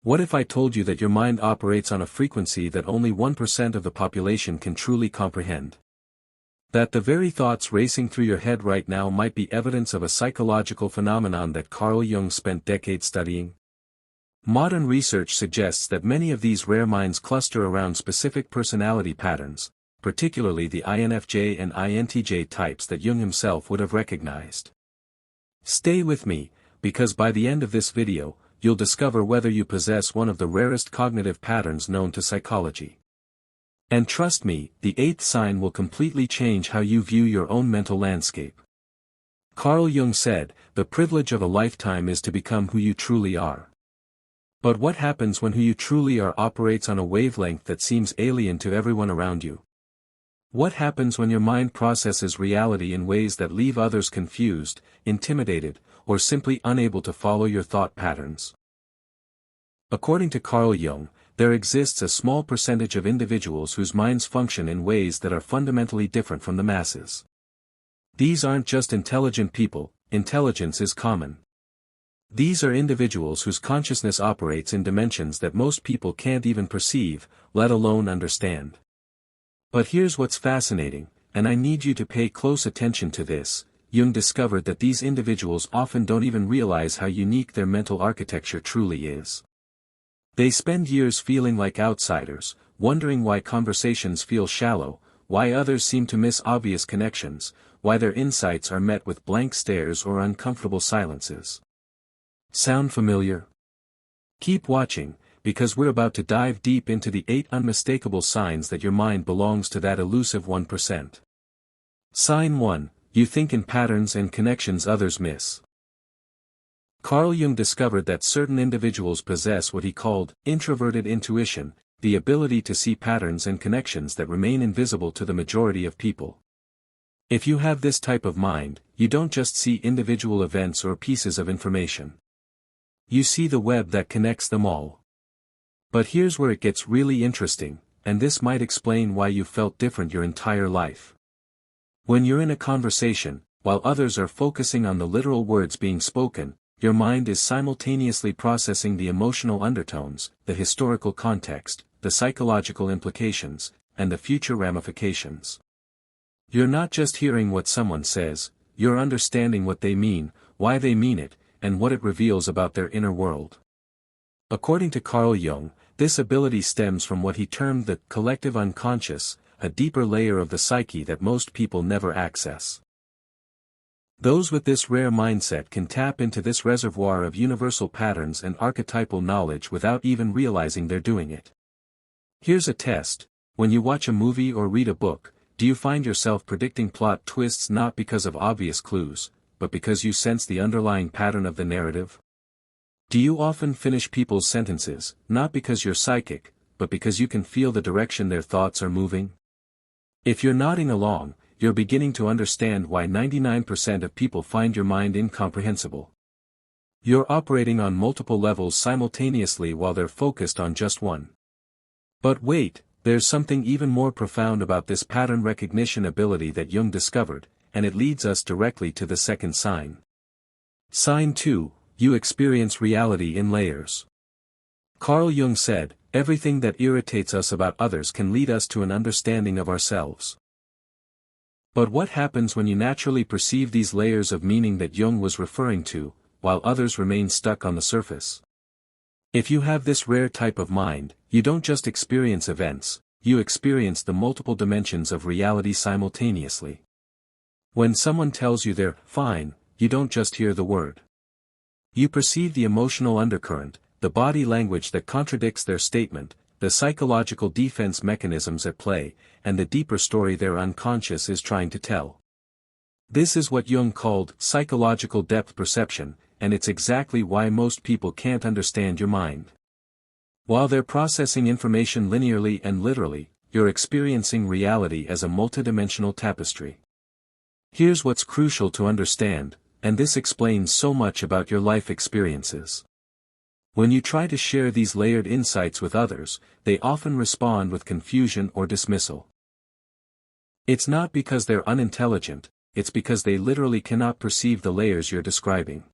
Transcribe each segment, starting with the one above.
What if I told you that your mind operates on a frequency that only 1% of the population can truly comprehend? That the very thoughts racing through your head right now might be evidence of a psychological phenomenon that Carl Jung spent decades studying? Modern research suggests that many of these rare minds cluster around specific personality patterns, particularly the INFJ and INTJ types that Jung himself would have recognized. Stay with me, because by the end of this video, you'll discover whether you possess one of the rarest cognitive patterns known to psychology. And trust me, the eighth sign will completely change how you view your own mental landscape. Carl Jung said, "The privilege of a lifetime is to become who you truly are." But what happens when who you truly are operates on a wavelength that seems alien to everyone around you? What happens when your mind processes reality in ways that leave others confused, intimidated, or simply unable to follow your thought patterns? According to Carl Jung, there exists a small percentage of individuals whose minds function in ways that are fundamentally different from the masses. These aren't just intelligent people, intelligence is common. These are individuals whose consciousness operates in dimensions that most people can't even perceive, let alone understand. But here's what's fascinating, and I need you to pay close attention to this. Jung discovered that these individuals often don't even realize how unique their mental architecture truly is. They spend years feeling like outsiders, wondering why conversations feel shallow, why others seem to miss obvious connections, why their insights are met with blank stares or uncomfortable silences. Sound familiar? Keep watching, because we're about to dive deep into the 8 unmistakable signs that your mind belongs to that elusive 1%. Sign 1, you think in patterns and connections others miss. Carl Jung discovered that certain individuals possess what he called introverted intuition, the ability to see patterns and connections that remain invisible to the majority of people. If you have this type of mind, you don't just see individual events or pieces of information. You see the web that connects them all. But here's where it gets really interesting, and this might explain why you felt different your entire life. When you're in a conversation, while others are focusing on the literal words being spoken, your mind is simultaneously processing the emotional undertones, the historical context, the psychological implications, and the future ramifications. You're not just hearing what someone says, you're understanding what they mean, why they mean it, and what it reveals about their inner world. According to Carl Jung, this ability stems from what he termed the collective unconscious, a deeper layer of the psyche that most people never access. Those with this rare mindset can tap into this reservoir of universal patterns and archetypal knowledge without even realizing they're doing it. Here's a test: when you watch a movie or read a book, do you find yourself predicting plot twists not because of obvious clues, but because you sense the underlying pattern of the narrative? Do you often finish people's sentences, not because you're psychic, but because you can feel the direction their thoughts are moving? If you're nodding along, you're beginning to understand why 99% of people find your mind incomprehensible. You're operating on multiple levels simultaneously while they're focused on just one. But wait, there's something even more profound about this pattern recognition ability that Jung discovered, and it leads us directly to the second sign. Sign 2, you experience reality in layers. Carl Jung said, everything that irritates us about others can lead us to an understanding of ourselves. But what happens when you naturally perceive these layers of meaning that Jung was referring to, while others remain stuck on the surface? If you have this rare type of mind, you don't just experience events, you experience the multiple dimensions of reality simultaneously. When someone tells you they're fine, you don't just hear the word. You perceive the emotional undercurrent, the body language that contradicts their statement, the psychological defense mechanisms at play, and the deeper story their unconscious is trying to tell. This is what Jung called psychological depth perception, and it's exactly why most people can't understand your mind. While they're processing information linearly and literally, you're experiencing reality as a multidimensional tapestry. Here's what's crucial to understand, and this explains so much about your life experiences. When you try to share these layered insights with others, they often respond with confusion or dismissal. It's not because they're unintelligent, it's because they literally cannot perceive the layers you're describing.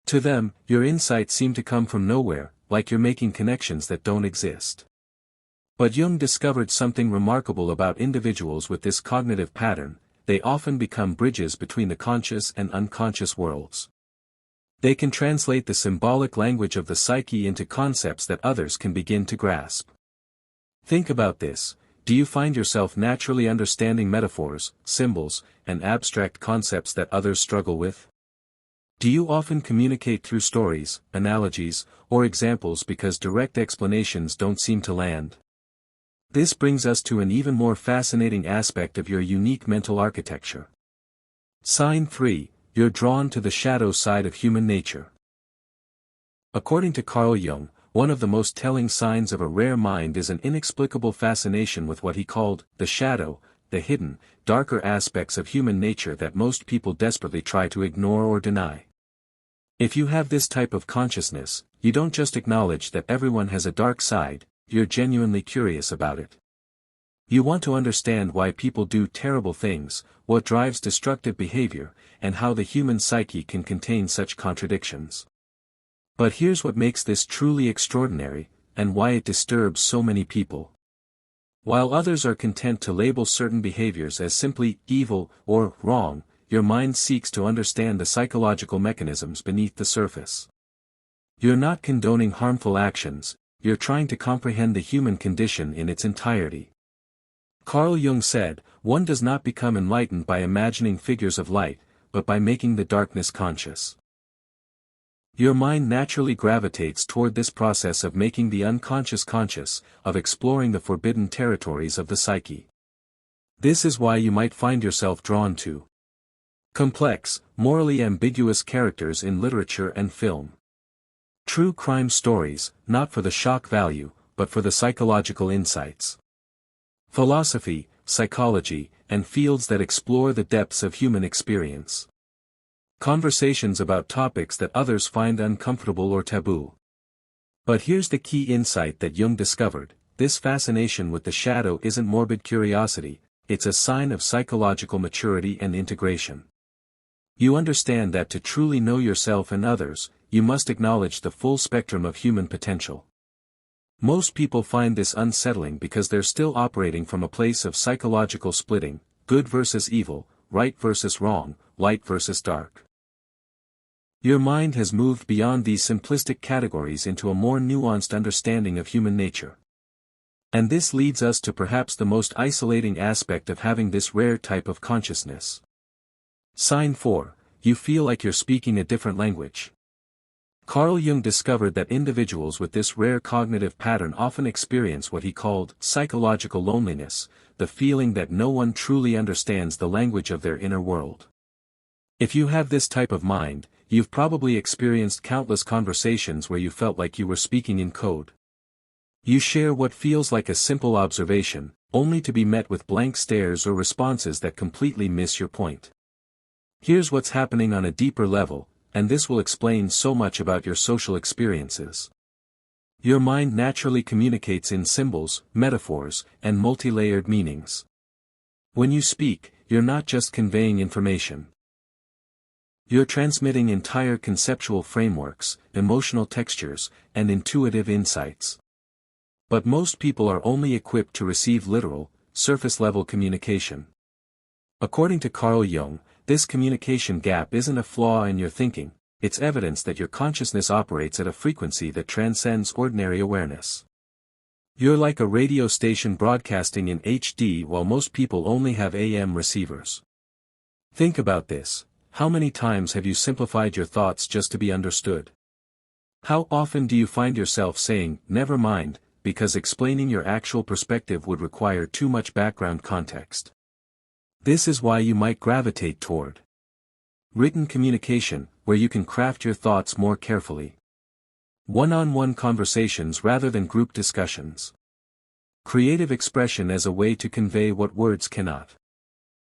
To them, your insights seem to come from nowhere, like you're making connections that don't exist. But Jung discovered something remarkable about individuals with this cognitive pattern: they often become bridges between the conscious and unconscious worlds. They can translate the symbolic language of the psyche into concepts that others can begin to grasp. Think about this: do you find yourself naturally understanding metaphors, symbols, and abstract concepts that others struggle with? Do you often communicate through stories, analogies, or examples because direct explanations don't seem to land? This brings us to an even more fascinating aspect of your unique mental architecture. Sign 3, you're drawn to the shadow side of human nature. According to Carl Jung, one of the most telling signs of a rare mind is an inexplicable fascination with what he called the shadow, the hidden, darker aspects of human nature that most people desperately try to ignore or deny. If you have this type of consciousness, you don't just acknowledge that everyone has a dark side, you're genuinely curious about it. You want to understand why people do terrible things, what drives destructive behavior, and how the human psyche can contain such contradictions. But here's what makes this truly extraordinary, and why it disturbs so many people. While others are content to label certain behaviors as simply evil or wrong, your mind seeks to understand the psychological mechanisms beneath the surface. You're not condoning harmful actions, you're trying to comprehend the human condition in its entirety. Carl Jung said, "One does not become enlightened by imagining figures of light, but by making the darkness conscious." Your mind naturally gravitates toward this process of making the unconscious conscious, of exploring the forbidden territories of the psyche. This is why you might find yourself drawn to complex, morally ambiguous characters in literature and film. True crime stories, not for the shock value, but for the psychological insights. Philosophy, psychology, and fields that explore the depths of human experience. Conversations about topics that others find uncomfortable or taboo. But here's the key insight that Jung discovered: this fascination with the shadow isn't morbid curiosity, it's a sign of psychological maturity and integration. You understand that to truly know yourself and others, you must acknowledge the full spectrum of human potential. Most people find this unsettling because they're still operating from a place of psychological splitting: good versus evil, right versus wrong, light versus dark. Your mind has moved beyond these simplistic categories into a more nuanced understanding of human nature. And this leads us to perhaps the most isolating aspect of having this rare type of consciousness. Sign 4, you feel like you're speaking a different language. Carl Jung discovered that individuals with this rare cognitive pattern often experience what he called psychological loneliness, the feeling that no one truly understands the language of their inner world. If you have this type of mind, you've probably experienced countless conversations where you felt like you were speaking in code. You share what feels like a simple observation, only to be met with blank stares or responses that completely miss your point. Here's what's happening on a deeper level, and this will explain so much about your social experiences. Your mind naturally communicates in symbols, metaphors, and multi-layered meanings. When you speak, you're not just conveying information. You're transmitting entire conceptual frameworks, emotional textures, and intuitive insights. But most people are only equipped to receive literal, surface-level communication. According to Carl Jung, this communication gap isn't a flaw in your thinking, it's evidence that your consciousness operates at a frequency that transcends ordinary awareness. You're like a radio station broadcasting in HD while most people only have AM receivers. Think about this: how many times have you simplified your thoughts just to be understood? How often do you find yourself saying, "Never mind," because explaining your actual perspective would require too much background context? This is why you might gravitate toward written communication, where you can craft your thoughts more carefully. One-on-one conversations rather than group discussions. Creative expression as a way to convey what words cannot.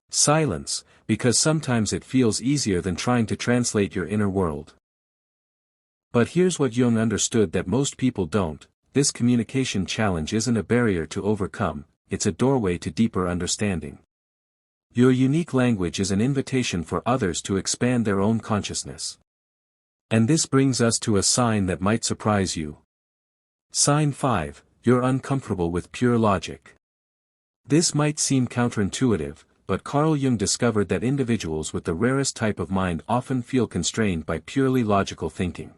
Silence, because sometimes it feels easier than trying to translate your inner world. But here's what Jung understood that most people don't: this communication challenge isn't a barrier to overcome, it's a doorway to deeper understanding. Your unique language is an invitation for others to expand their own consciousness. And this brings us to a sign that might surprise you. Sign 5, you're uncomfortable with pure logic. This might seem counterintuitive, but Carl Jung discovered that individuals with the rarest type of mind often feel constrained by purely logical thinking.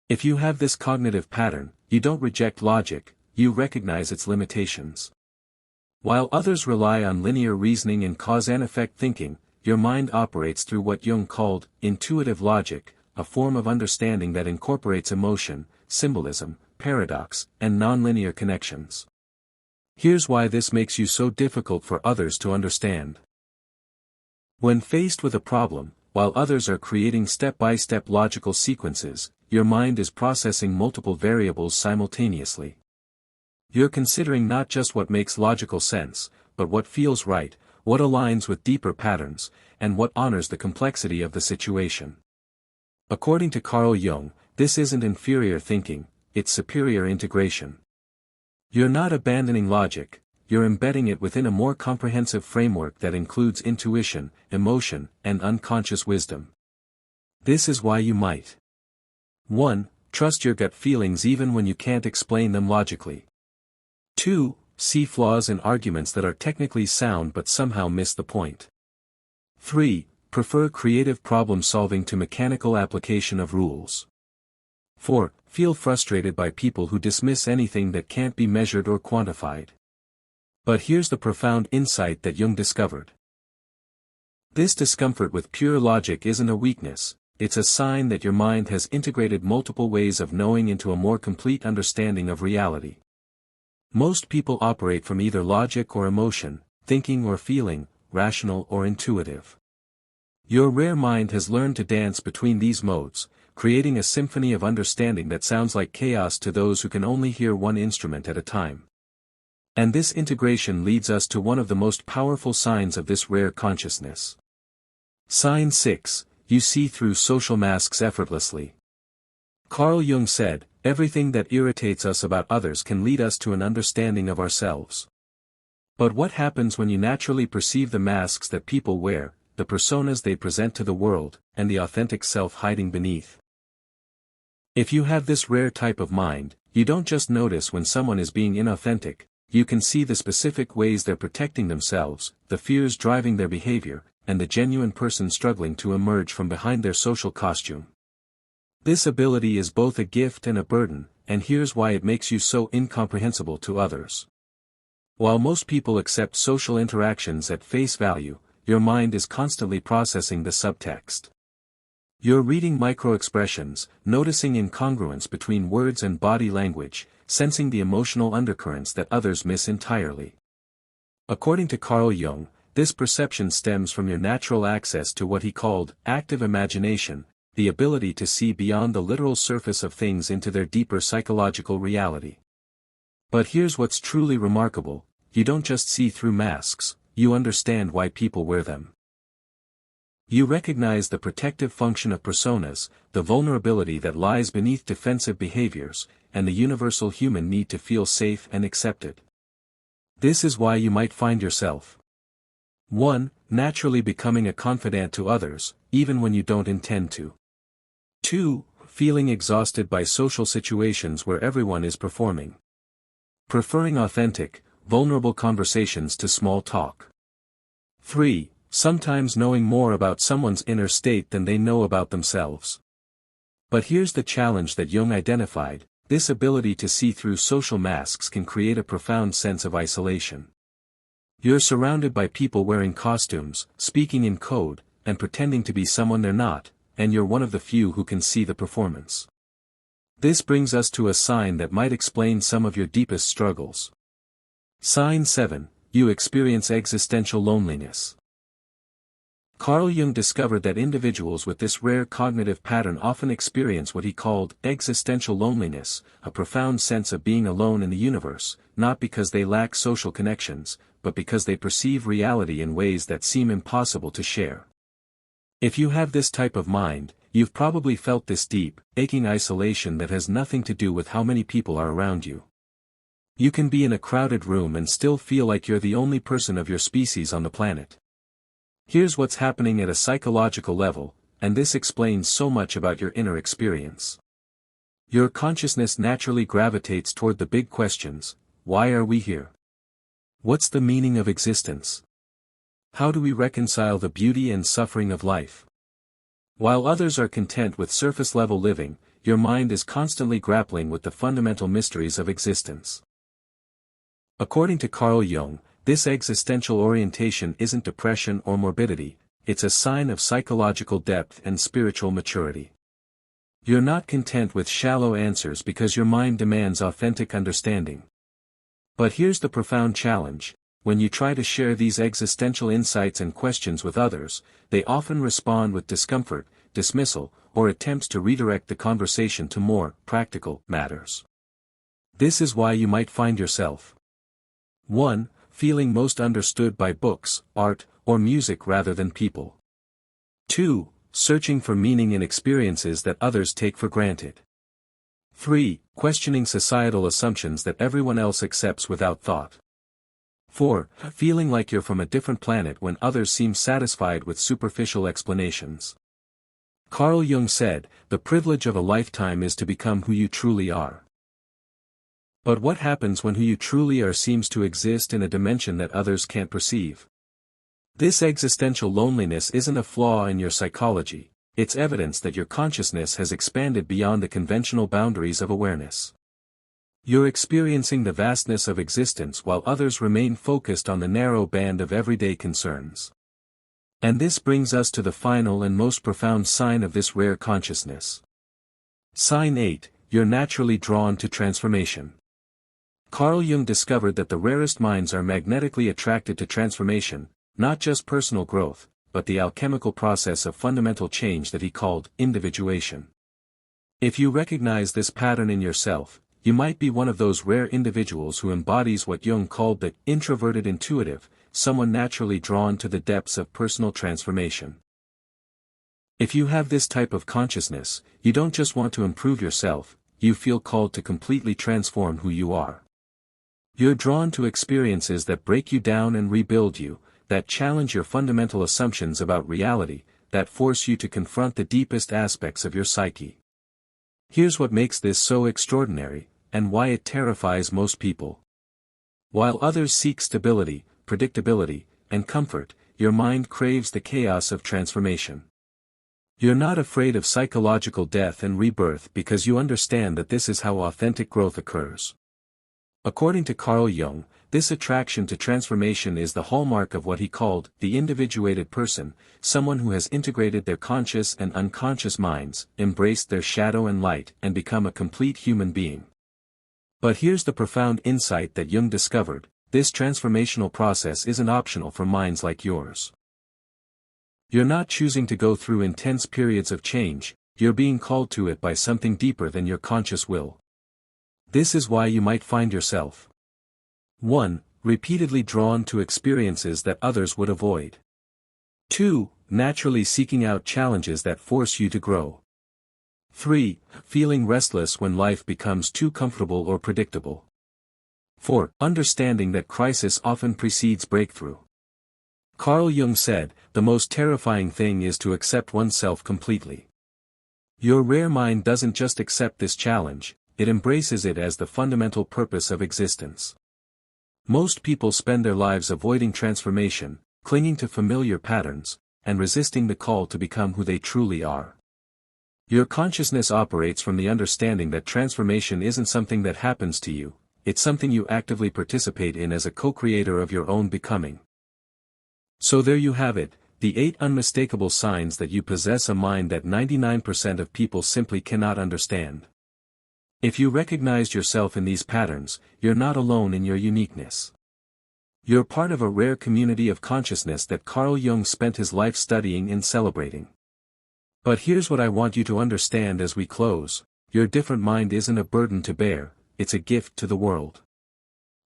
If you have this cognitive pattern, you don't reject logic, you recognize its limitations. While others rely on linear reasoning and cause and effect thinking, your mind operates through what Jung called intuitive logic, a form of understanding that incorporates emotion, symbolism, paradox, and nonlinear connections. Here's why this makes you so difficult for others to understand. When faced with a problem, while others are creating step-by-step logical sequences, your mind is processing multiple variables simultaneously. You're considering not just what makes logical sense, but what feels right, what aligns with deeper patterns, and what honors the complexity of the situation. According to Carl Jung, this isn't inferior thinking, it's superior integration. You're not abandoning logic, you're embedding it within a more comprehensive framework that includes intuition, emotion, and unconscious wisdom. This is why you might 1. Trust your gut feelings even when you can't explain them logically. 2. See flaws in arguments that are technically sound but somehow miss the point. 3. Prefer creative problem-solving to mechanical application of rules. 4. Feel frustrated by people who dismiss anything that can't be measured or quantified. But here's the profound insight that Jung discovered. This discomfort with pure logic isn't a weakness, it's a sign that your mind has integrated multiple ways of knowing into a more complete understanding of reality. Most people operate from either logic or emotion, thinking or feeling, rational or intuitive. Your rare mind has learned to dance between these modes, creating a symphony of understanding that sounds like chaos to those who can only hear one instrument at a time. And this integration leads us to one of the most powerful signs of this rare consciousness. Sign 6, you see through social masks effortlessly. Carl Jung said, everything that irritates us about others can lead us to an understanding of ourselves. But what happens when you naturally perceive the masks that people wear, the personas they present to the world, and the authentic self hiding beneath? If you have this rare type of mind, you don't just notice when someone is being inauthentic, you can see the specific ways they're protecting themselves, the fears driving their behavior, and the genuine person struggling to emerge from behind their social costume. This ability is both a gift and a burden, and here's why it makes you so incomprehensible to others. While most people accept social interactions at face value, your mind is constantly processing the subtext. You're reading micro-expressions, noticing incongruence between words and body language, sensing the emotional undercurrents that others miss entirely. According to Carl Jung, this perception stems from your natural access to what he called active imagination, the ability to see beyond the literal surface of things into their deeper psychological reality. But here's what's truly remarkable, you don't just see through masks, you understand why people wear them. You recognize the protective function of personas, the vulnerability that lies beneath defensive behaviors, and the universal human need to feel safe and accepted. This is why you might find yourself 1. Naturally becoming a confidant to others, even when you don't intend to. 2. Feeling exhausted by social situations where everyone is performing. Preferring authentic, vulnerable conversations to small talk. 3. Sometimes knowing more about someone's inner state than they know about themselves. But here's the challenge that Jung identified, this ability to see through social masks can create a profound sense of isolation. You're surrounded by people wearing costumes, speaking in code, and pretending to be someone they're not, and you're one of the few who can see the performance. This brings us to a sign that might explain some of your deepest struggles. Sign 7, you experience existential loneliness. Carl Jung discovered that individuals with this rare cognitive pattern often experience what he called existential loneliness, a profound sense of being alone in the universe, not because they lack social connections, but because they perceive reality in ways that seem impossible to share. If you have this type of mind, you've probably felt this deep, aching isolation that has nothing to do with how many people are around you. You can be in a crowded room and still feel like you're the only person of your species on the planet. Here's what's happening at a psychological level, and this explains so much about your inner experience. Your consciousness naturally gravitates toward the big questions: why are we here? What's the meaning of existence? How do we reconcile the beauty and suffering of life? While others are content with surface-level living, your mind is constantly grappling with the fundamental mysteries of existence. According to Carl Jung, this existential orientation isn't depression or morbidity, it's a sign of psychological depth and spiritual maturity. You're not content with shallow answers because your mind demands authentic understanding. But here's the profound challenge: when you try to share these existential insights and questions with others, they often respond with discomfort, dismissal, or attempts to redirect the conversation to more practical matters. This is why you might find yourself 1. Feeling most understood by books, art, or music rather than people. 2. Searching for meaning in experiences that others take for granted. 3. Questioning societal assumptions that everyone else accepts without thought. 4. Feeling like you're from a different planet when others seem satisfied with superficial explanations. Carl Jung said, "The privilege of a lifetime is to become who you truly are." But what happens when who you truly are seems to exist in a dimension that others can't perceive? This existential loneliness isn't a flaw in your psychology, it's evidence that your consciousness has expanded beyond the conventional boundaries of awareness. You're experiencing the vastness of existence while others remain focused on the narrow band of everyday concerns. And this brings us to the final and most profound sign of this rare consciousness. Sign 8, you're naturally drawn to transformation. Carl Jung discovered that the rarest minds are magnetically attracted to transformation, not just personal growth, but the alchemical process of fundamental change that he called individuation. If you recognize this pattern in yourself, you might be one of those rare individuals who embodies what Jung called the introverted intuitive, someone naturally drawn to the depths of personal transformation. If you have this type of consciousness, you don't just want to improve yourself, you feel called to completely transform who you are. You're drawn to experiences that break you down and rebuild you, that challenge your fundamental assumptions about reality, that force you to confront the deepest aspects of your psyche. Here's what makes this so extraordinary, and why it terrifies most people. While others seek stability, predictability, and comfort, your mind craves the chaos of transformation. You're not afraid of psychological death and rebirth because you understand that this is how authentic growth occurs. According to Carl Jung, this attraction to transformation is the hallmark of what he called the individuated person, someone who has integrated their conscious and unconscious minds, embraced their shadow and light, and become a complete human being. But here's the profound insight that Jung discovered: this transformational process isn't optional for minds like yours. You're not choosing to go through intense periods of change, you're being called to it by something deeper than your conscious will. This is why you might find yourself 1. Repeatedly drawn to experiences that others would avoid. 2. Naturally seeking out challenges that force you to grow. 3. Feeling restless when life becomes too comfortable or predictable. 4. Understanding that crisis often precedes breakthrough. Carl Jung said, "The most terrifying thing is to accept oneself completely." Your rare mind doesn't just accept this challenge, it embraces it as the fundamental purpose of existence. Most people spend their lives avoiding transformation, clinging to familiar patterns, and resisting the call to become who they truly are. Your consciousness operates from the understanding that transformation isn't something that happens to you, it's something you actively participate in as a co-creator of your own becoming. So there you have it, the 8 unmistakable signs that you possess a mind that 99% of people simply cannot understand. If you recognized yourself in these patterns, you're not alone in your uniqueness. You're part of a rare community of consciousness that Carl Jung spent his life studying and celebrating. But here's what I want you to understand as we close: your different mind isn't a burden to bear, it's a gift to the world.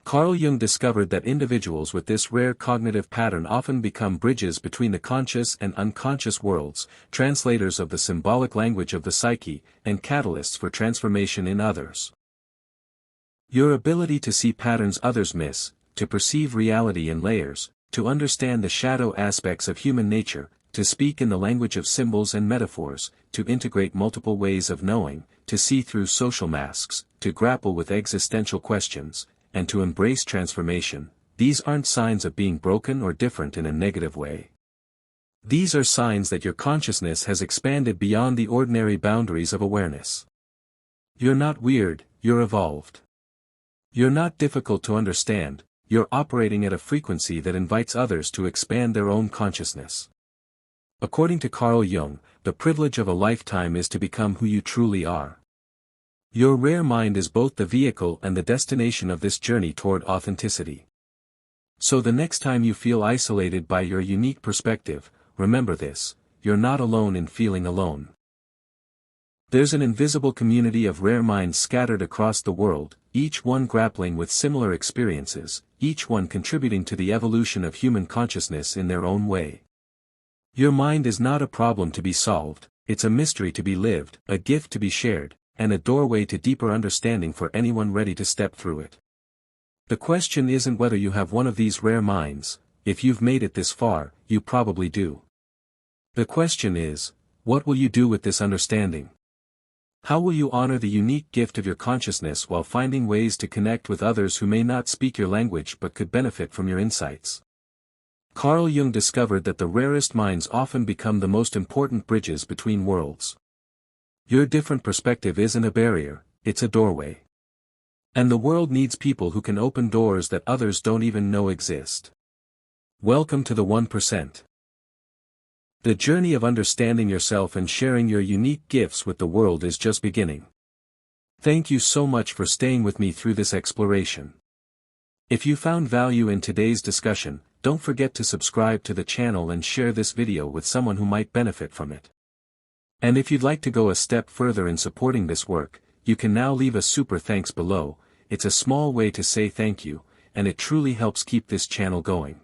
Carl Jung discovered that individuals with this rare cognitive pattern often become bridges between the conscious and unconscious worlds, translators of the symbolic language of the psyche, and catalysts for transformation in others. Your ability to see patterns others miss, to perceive reality in layers, to understand the shadow aspects of human nature, to speak in the language of symbols and metaphors, to integrate multiple ways of knowing, to see through social masks, to grapple with existential questions, and to embrace transformation. These aren't signs of being broken or different in a negative way. These are signs that your consciousness has expanded beyond the ordinary boundaries of awareness. You're not weird, you're evolved. You're not difficult to understand, you're operating at a frequency that invites others to expand their own consciousness. According to Carl Jung, the privilege of a lifetime is to become who you truly are. Your rare mind is both the vehicle and the destination of this journey toward authenticity. So the next time you feel isolated by your unique perspective, remember this: you're not alone in feeling alone. There's an invisible community of rare minds scattered across the world, each one grappling with similar experiences, each one contributing to the evolution of human consciousness in their own way. Your mind is not a problem to be solved, it's a mystery to be lived, a gift to be shared, and a doorway to deeper understanding for anyone ready to step through it. The question isn't whether you have one of these rare minds. If you've made it this far, you probably do. The question is, what will you do with this understanding? How will you honor the unique gift of your consciousness while finding ways to connect with others who may not speak your language but could benefit from your insights? Carl Jung discovered that the rarest minds often become the most important bridges between worlds. Your different perspective isn't a barrier, it's a doorway. And the world needs people who can open doors that others don't even know exist. Welcome to the 1%. The journey of understanding yourself and sharing your unique gifts with the world is just beginning. Thank you so much for staying with me through this exploration. If you found value in today's discussion, don't forget to subscribe to the channel and share this video with someone who might benefit from it. And if you'd like to go a step further in supporting this work, you can now leave a super thanks below. It's a small way to say thank you, and it truly helps keep this channel going.